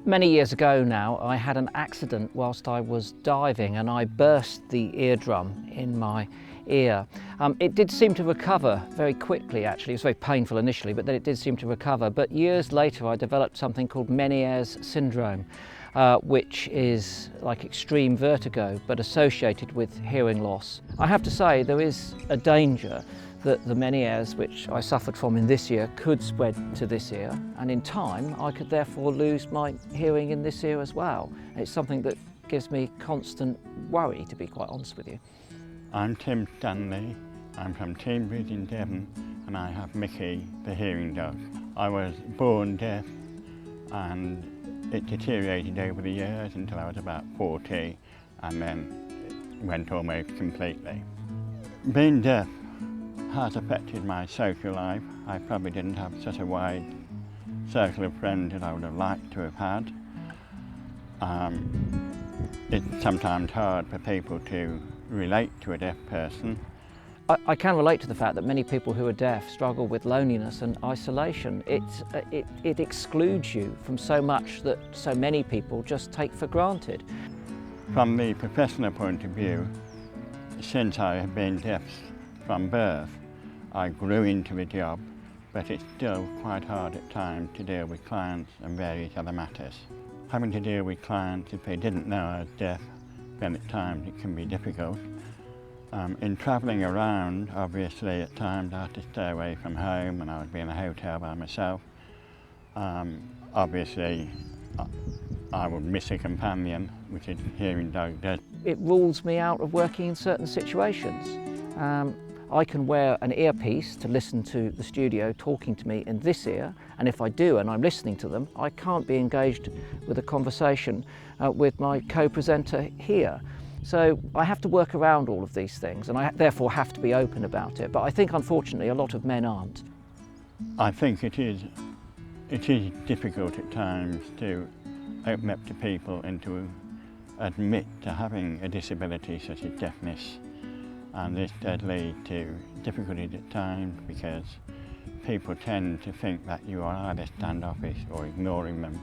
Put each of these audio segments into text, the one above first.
Many years ago now, I had an accident whilst I was diving and I burst the eardrum in my ear. It did seem to recover very quickly actually. It was very painful initially, but then it did seem to recover. But years later I developed something called Meniere's syndrome, which is like extreme vertigo but associated with hearing loss. I have to say there is a danger that the Meniere's, which I suffered from in this ear, could spread to this ear, and in time I could therefore lose my hearing in this ear as well. It's something that gives me constant worry, to be quite honest with you. I'm Tim Stanley. I'm from Cambridge in Devon, and I have Mickey, the hearing dog. I was born deaf, and it deteriorated over the years until I was about 40, and then it went almost completely. Being deaf has affected my social life. I probably didn't have such a wide circle of friends as I would have liked to have had. It's sometimes hard for people to relate to a deaf person. I can relate to the fact that many people who are deaf struggle with loneliness and isolation. It excludes you from so much that so many people just take for granted. From the professional point of view, since I have been deaf from birth, I grew into the job, but it's still quite hard at times to deal with clients and various other matters. Having to deal with clients if they didn't know I was deaf, then at times it can be difficult. In travelling around, obviously at times I had to stay away from home and I would be in a hotel by myself. Obviously I would miss a companion, which a hearing dog does. It rules me out of working in certain situations. I can wear an earpiece to listen to the studio talking to me in this ear, and if I do and I'm listening to them, I can't be engaged with a conversation with my co-presenter here. So I have to work around all of these things, and I therefore have to be open about it. But I think unfortunately a lot of men aren't. I think it is difficult at times to open up to people and to admit to having a disability such as deafness. And this does lead to difficulties at times because people tend to think that you are either standoffish or ignoring them.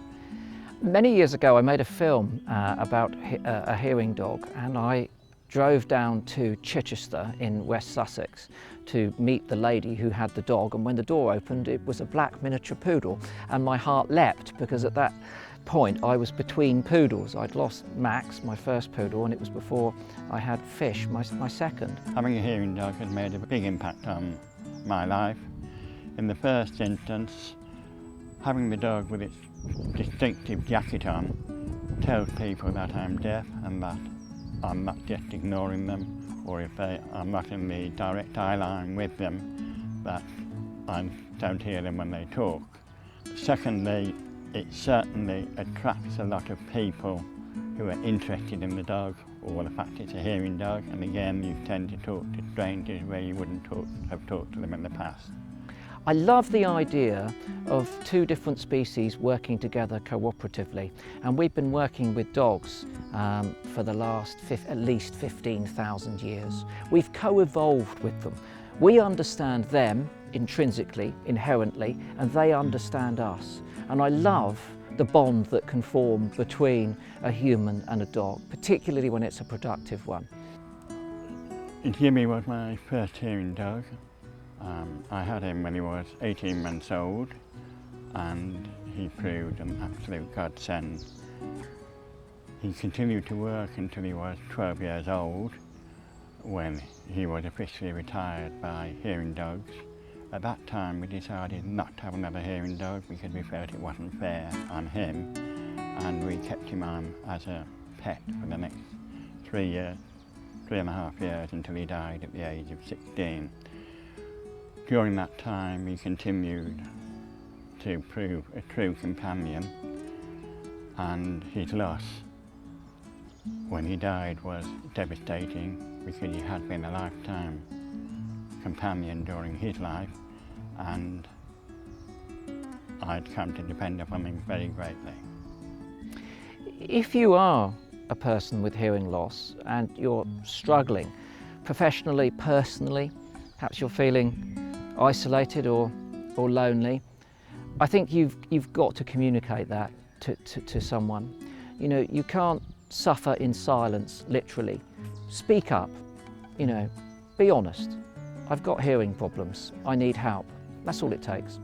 Many years ago I made a film about a hearing dog, and I drove down to Chichester in West Sussex to meet the lady who had the dog, and when the door opened it was a black miniature poodle, and my heart leapt because at that point I was between poodles. I'd lost Max, my first poodle, and it was before I had Fish, my second. Having a hearing dog has made a big impact on my life. In the first instance, having the dog with its distinctive jacket on tells people that I'm deaf and that I'm not just ignoring them, or if I'm not in the direct eye line with them, that I don't hear them when they talk. Secondly, it certainly attracts a lot of people who are interested in the dog, or the fact it's a hearing dog, and again you tend to talk to strangers where you wouldn't have talked to them in the past. I love the idea of two different species working together cooperatively, and we've been working with dogs for the last at least 15,000 years. We've co-evolved with them. We understand them intrinsically, inherently, and they understand us. And I love the bond that can form between a human and a dog, particularly when it's a productive one. Jimmy was my first hearing dog. I had him when he was 18 months old, and he proved an absolute godsend. He continued to work until he was 12 years old, when he was officially retired by hearing dogs. At that time we decided not to have another hearing dog because we felt it wasn't fair on him, and we kept him on as a pet for the next 3.5 years until he died at the age of 16. During that time he continued to prove a true companion, and his loss when he died was devastating because he had been a lifetime companion during his life, and I'd come to depend upon him very greatly. If you are a person with hearing loss and you're struggling professionally, personally, perhaps you're feeling isolated or lonely, I think you've got to communicate that to someone. You know, you can't suffer in silence, literally. Speak up, you know, be honest. I've got hearing problems, I need help. That's all it takes.